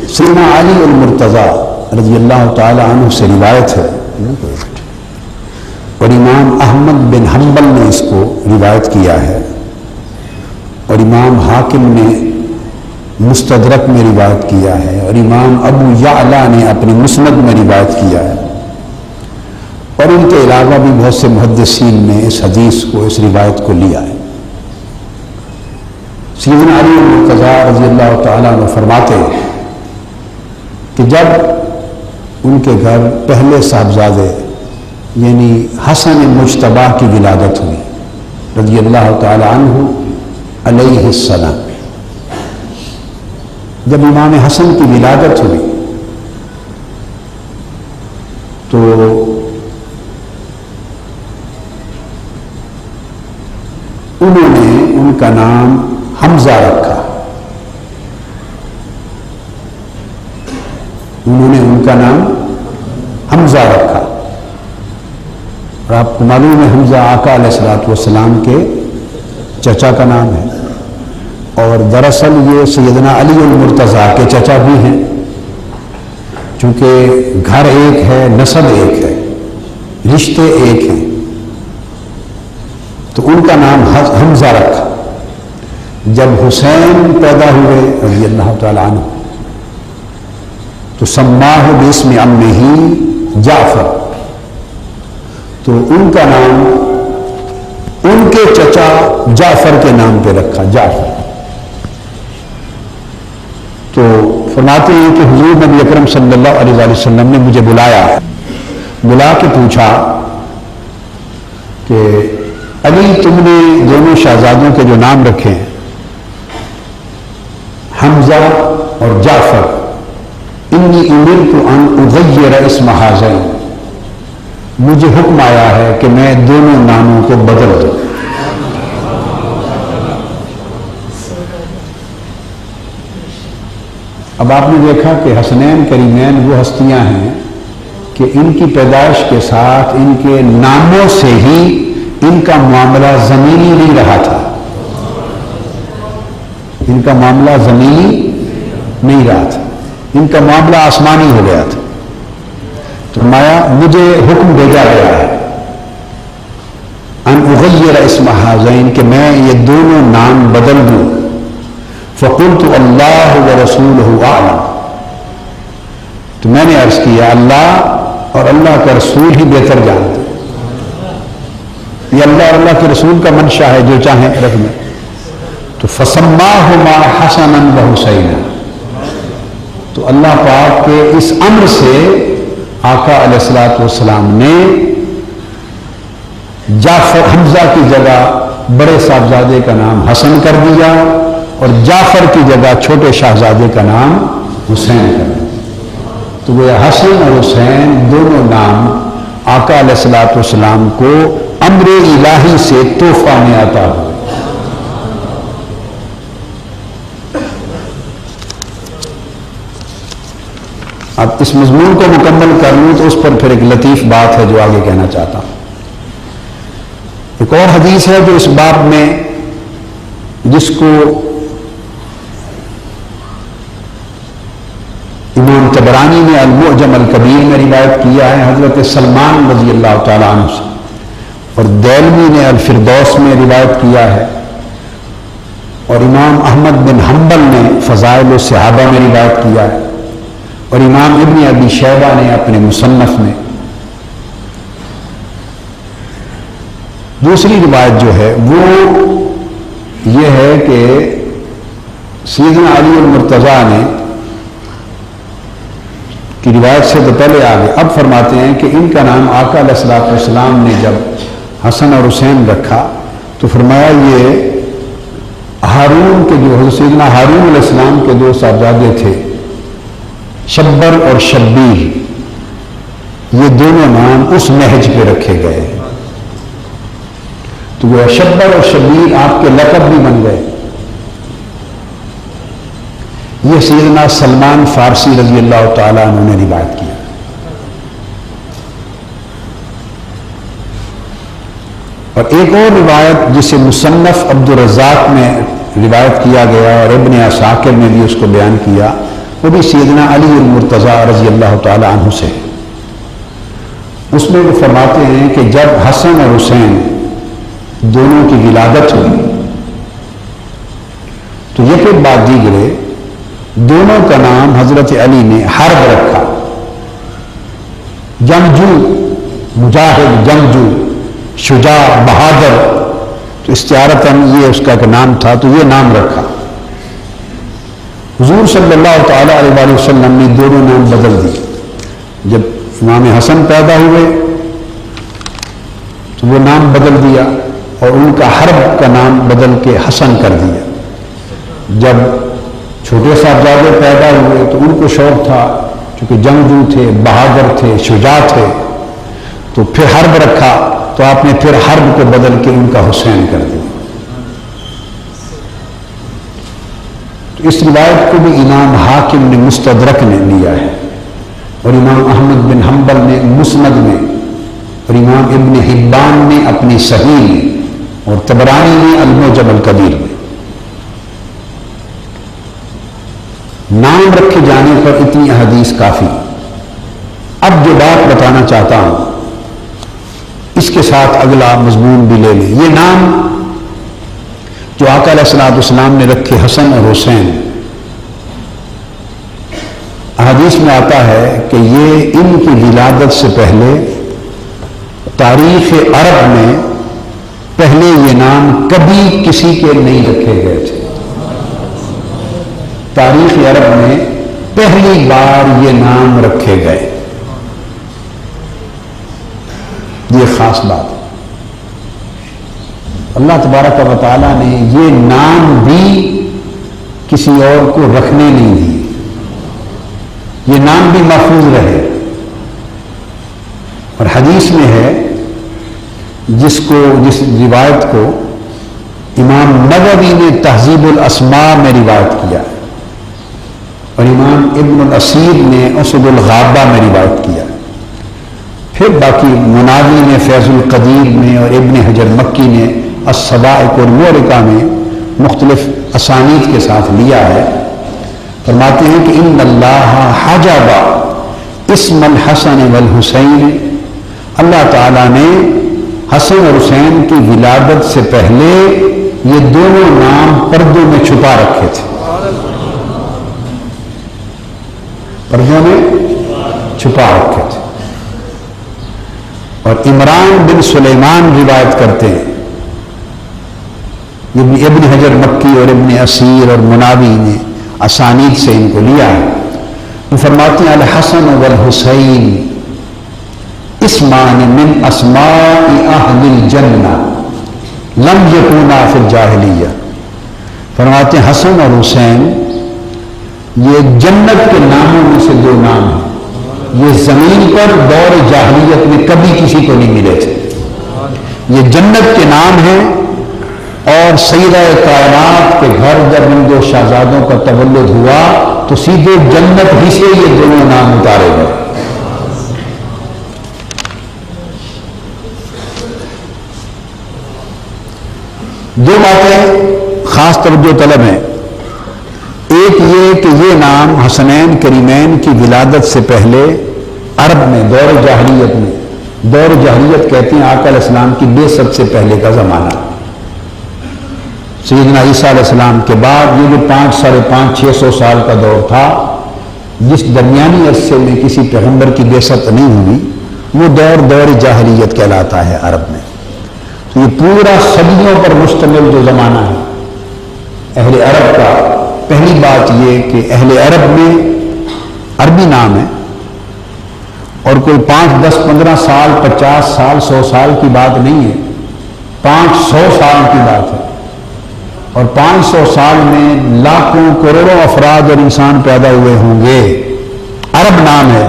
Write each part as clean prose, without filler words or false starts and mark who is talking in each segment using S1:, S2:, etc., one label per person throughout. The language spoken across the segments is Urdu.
S1: سیدنا علی المرتضیٰ رضی اللہ تعالی عنہ سے روایت ہے، اور امام احمد بن حنبل نے اس کو روایت کیا ہے، اور امام حاکم نے مستدرک میں روایت کیا ہے، اور امام ابو یعلا نے اپنی مسند میں روایت کیا ہے، اور ان کے علاوہ بھی بہت سے محدثین نے اس حدیث کو، اس روایت کو لیا ہے۔ سیدنا علی المرتضیٰ رضی اللہ تعالیٰ عنہ فرماتے ہیں کہ جب ان کے گھر پہلے صاحبزادے یعنی حسن مجتبی کی ولادت ہوئی رضی اللہ تعالی عنہ علیہ السلام، جب امام حسن کی ولادت ہوئی تو انہوں نے ان کا نام حمزہ رکھا، انہوں نے ان کا نام حمزہ رکھا، اور آپ کو معلوم ہے حمزہ آقا علیہ الصلوۃ والسلام کے چچا کا نام ہے، اور دراصل یہ سیدنا علی المرتضیٰ کے چچا بھی ہیں، چونکہ گھر ایک ہے، نسب ایک ہے، رشتے ایک ہیں، تو ان کا نام حمزہ رکھا۔ جب حسین پیدا ہوئے رضی اللہ تعالی عنہ تو سماہ باسم عمہ جعفر، تو ان کا نام ان کے چچا جعفر کے نام پہ رکھا، جعفر۔ تو فرماتے ہیں کہ حضور نبی اکرم صلی اللہ علیہ وآلہ وسلم نے مجھے بلا کے پوچھا کہ علی تم نے دونوں شہزادوں کے جو نام رکھے ہیں حمزہ اور جعفر، انی امرت ان اغیر اسم ہذین، مجھے حکم آیا ہے کہ میں دونوں ناموں کو بدل دوں۔ اب آپ نے دیکھا کہ حسنین کریمین وہ ہستیاں ہیں کہ ان کی پیدائش کے ساتھ ان کے ناموں سے ہی ان کا معاملہ زمینی نہیں رہا تھا، ان کا معاملہ زمینی نہیں رہا تھا، ان کا معاملہ آسمانی ہو گیا تھا۔ تو مجھے حکم بھیجا گیا ہے ان اغیر اسم ہذین، کہ میں یہ دونوں نام بدل دوں۔ فقلت اللہ ورسولہ اعلم، تو میں نے عرض کیا اللہ اور اللہ کا رسول ہی بہتر جانتے، یہ اللہ اور اللہ کے رسول کا منشا ہے، جو چاہیں رکھ لیں۔ تو فسماہما حسنا وحسینا، تو اللہ پاک کے اس امر سے آقا علیہ الصلوۃ والسلام نے جعفر حمزہ کی جگہ بڑے صاحبزادے کا نام حسن کر دیا، اور جعفر کی جگہ چھوٹے شہزادے کا نام حسین کر دیا۔ تو وہ حسن اور حسین دونوں نام آقا علیہ الصلوۃ والسلام کو امر الہی سے تحفہ میں عطا ہوئے۔ اب اس مضمون کو مکمل کر لوں تو اس پر پھر ایک لطیف بات ہے جو آگے کہنا چاہتا ہوں۔ ایک اور حدیث ہے جو اس باب میں، جس کو امام طبرانی نے المعجم الکبیر میں روایت کیا ہے حضرت سلمان رضی اللہ تعالیٰ عنہ سے، اور دیلمی نے الفردوس میں روایت کیا ہے، اور امام احمد بن حنبل نے فضائل الصحابہ میں روایت کیا ہے، اور امام ابن ابی شیبہ نے اپنے مصنف میں۔ دوسری روایت جو ہے وہ یہ ہے کہ سیدنا علی المرتضیٰ نے کی روایت سے تو پہلے آگے اب فرماتے ہیں کہ ان کا نام آقا علیہ الصلوۃ والسلام نے جب حسن اور حسین رکھا تو فرمایا یہ ہارون کے جو حضرت سیدنا ہارون علیہ السلام کے دو صاحبزادے تھے شبر اور شبیر، یہ دونوں نام اس نہج پہ رکھے گئے، تو وہ شبر اور شبیر آپ کے لقب بھی بن گئے۔ یہ سیدنا سلمان فارسی رضی اللہ تعالیٰ عنہ نے روایت کیا۔ اور ایک اور روایت جسے مصنف عبد الرزاق میں روایت کیا گیا اور ابن عساکر نے بھی اس کو بیان کیا، وہ بھی سیدنا علی المرتضیٰ رضی اللہ تعالی عنہ سے. اس میں وہ فرماتے ہیں کہ جب حسن اور حسین دونوں کی ولادت ہوئی تو یہ پھر بات دیگرے دونوں کا نام حضرت علی نے حرب رکھا. جنگجو، مجاہد، جنگجو، شجاع، بہادر، تو استعارتاً یہ اس کا ایک نام تھا تو یہ نام رکھا. حضور صلی اللہ تعالیٰ علیہ وسلم نے دونوں نام بدل دی. جب امام حسن پیدا ہوئے تو وہ نام بدل دیا اور ان کا حرب کا نام بدل کے حسن کر دیا. جب چھوٹے صاحبزادے پیدا ہوئے تو ان کو شوق تھا، چونکہ جنگجو تھے، بہادر تھے، شجاع تھے، تو پھر حرب رکھا تو آپ نے پھر حرب کو بدل کے ان کا حسین کر دیا. تو اس روایت کو بھی امام حاکم نے مستدرک نے لیا ہے، اور امام احمد بن حنبل نے مسند میں، اور امام ابن حبان نے اپنی صحیح میں، اور طبرانی نے المعجم الکبیر میں. نام رکھے جانے پر اتنی احادیث کافی. اب جو بات بتانا چاہتا ہوں اس کے ساتھ اگلا مضمون بھی لے لیں. یہ نام جو آقا علیہ الصلوۃ والسلام نے رکھے حسن اور حسین، احادیث میں آتا ہے کہ یہ ان کی ولادت سے پہلے تاریخ عرب میں پہلے یہ نام کبھی کسی کے نہیں رکھے گئے تھے. تاریخ عرب میں پہلی بار یہ نام رکھے گئے. یہ خاص بات. اللہ تبارک و تعالیٰ نے یہ نام بھی کسی اور کو رکھنے نہیں دیے. یہ نام بھی محفوظ رہے. اور حدیث میں ہے جس روایت کو امام نووی نے تہذیب الاسماء میں روایت کیا اور امام ابن الاسیر نے اسد الغابہ میں روایت کیا. پھر باقی مناوی نے فیض القدیر میں اور ابن حجر مکی نے الصواعق المورقہ میں مختلف اسانید کے ساتھ لیا ہے. فرماتے ہیں کہ ان اللہ حجب اسم الحسن والحسین، اللہ تعالیٰ نے حسن اور حسین کی ولادت سے پہلے یہ دونوں نام پردوں میں چھپا رکھے تھے. پردوں میں چھپا رکھے تھے. اور عمران بن سلیمان روایت کرتے ہیں، ابن حجر مکی اور ابن اسیر اور مناوی نے اسانید سے ان کو لیا ہے. وہ فرماتے ہیں الحسن والحسین اسمان من اسماء اہل الجنہ لم یکونا فی الجاہلیہ. فرماتے ہیں حسن اور حسین یہ جنت کے ناموں میں سے دو نام ہیں. یہ زمین پر دور جاہلیت میں کبھی کسی کو نہیں ملے تھے. یہ جنت کے نام ہیں. اور سیدہ کائنات کے گھر جب ان دو شہزادوں کا تولد ہوا تو سیدھے جنت ہی سے یہ دونوں نام اتارے گئے. دو باتیں خاص توجہ طلب ہیں. ایک یہ کہ یہ نام حسنین کریمین کی ولادت سے پہلے عرب میں دور جاہلیت میں، دور جاہلیت کہتے ہیں آقا علیہ السلام کی بعثت سے پہلے کا زمانہ، سیدنا عیسیٰ علیہ السلام کے بعد یہ جو 500-600 سال کا دور تھا جس درمیانی عرصے میں کسی پیغمبر کی بعثت نہیں ہوئی، وہ دور جاہلیت کہلاتا ہے عرب میں. تو یہ پورا صدیوں پر مشتمل جو زمانہ ہے اہل عرب کا. پہلی بات یہ کہ اہل عرب میں عربی نام ہے اور کوئی 5, 10, 15 سال 50 سال 100 سال کی بات نہیں ہے، 500 سال کی بات ہے. اور 500 سال میں لاکھوں کروڑوں افراد اور انسان پیدا ہوئے ہوں گے. عرب نام ہے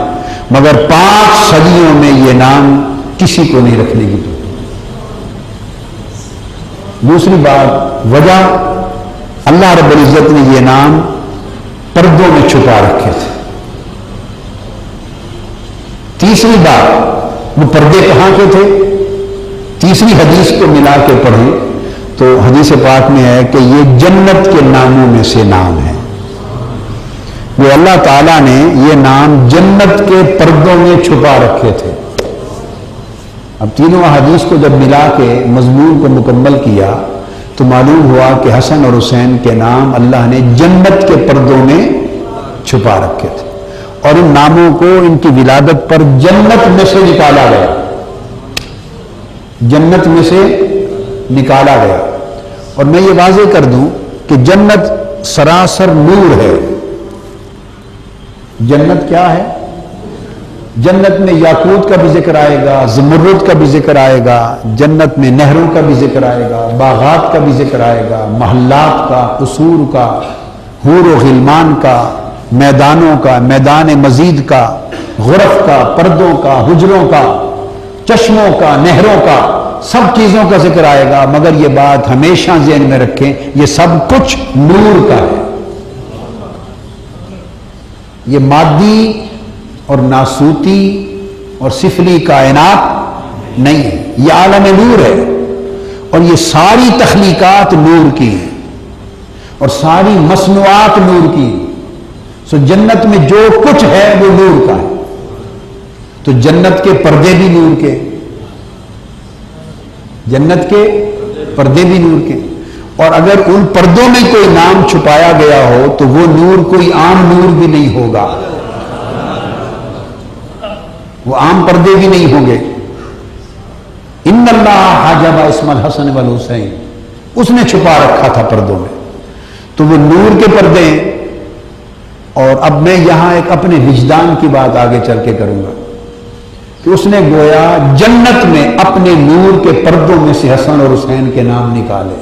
S1: مگر 5 صدیوں میں یہ نام کسی کو نہیں رکھنے کی ضرورت. دوسری بات وجہ اللہ رب العزت نے یہ نام پردوں میں چھپا رکھے تھے. تیسری بات وہ پردے کہاں کے تھے. تیسری حدیث کو ملا کے پڑھیں تو حدیث پاک میں ہے کہ یہ جنت کے ناموں میں سے نام ہے. وہ اللہ تعالیٰ نے یہ نام جنت کے پردوں میں چھپا رکھے تھے۔ اب تینوں احادیث کو جب ملا کے مضمون کو مکمل کیا تو معلوم ہوا کہ حسن اور حسین کے نام اللہ نے جنت کے پردوں میں چھپا رکھے تھے، اور ان ناموں کو ان کی ولادت پر جنت میں سے نکالا گیا، جنت میں سے نکالا گیا۔ اور میں یہ واضح کر دوں کہ جنت سراسر نور ہے۔ جنت کیا ہے؟ جنت میں یاقوت کا بھی ذکر آئے گا، زمرد کا بھی ذکر آئے گا، جنت میں نہروں کا بھی ذکر آئے گا، باغات کا بھی ذکر آئے گا، محلات کا، قصور کا، حور و غلمان کا، میدانوں کا، میدان مزید کا، غرف کا، پردوں کا، حجروں کا، چشموں کا، نہروں کا، سب چیزوں کا ذکر آئے گا۔ مگر یہ بات ہمیشہ ذہن میں رکھیں، یہ سب کچھ نور کا ہے، یہ مادی اور ناسوتی اور سفلی کائنات نہیں ہے، یہ عالم نور ہے، اور یہ ساری تخلیقات نور کی ہیں اور ساری مصنوعات نور کی ہیں۔ سو جنت میں جو کچھ ہے وہ نور کا ہے، تو جنت کے پردے بھی نور کے، جنت کے پردے بھی نور کے، اور اگر ان پردوں میں کوئی نام چھپایا گیا ہو تو وہ نور کوئی عام نور بھی نہیں ہوگا، وہ عام پردے بھی نہیں ہوں گے۔ ان اللہ حجب اسم الحسن والحسین، اس نے چھپا رکھا تھا پردوں میں، تو وہ نور کے پردے ہیں۔ اور اب میں یہاں ایک اپنے وجدان کی بات آگے چل کے کروں گا کہ اس نے گویا جنت میں اپنے نور کے پردوں میں سے حسن اور حسین کے نام نکالے۔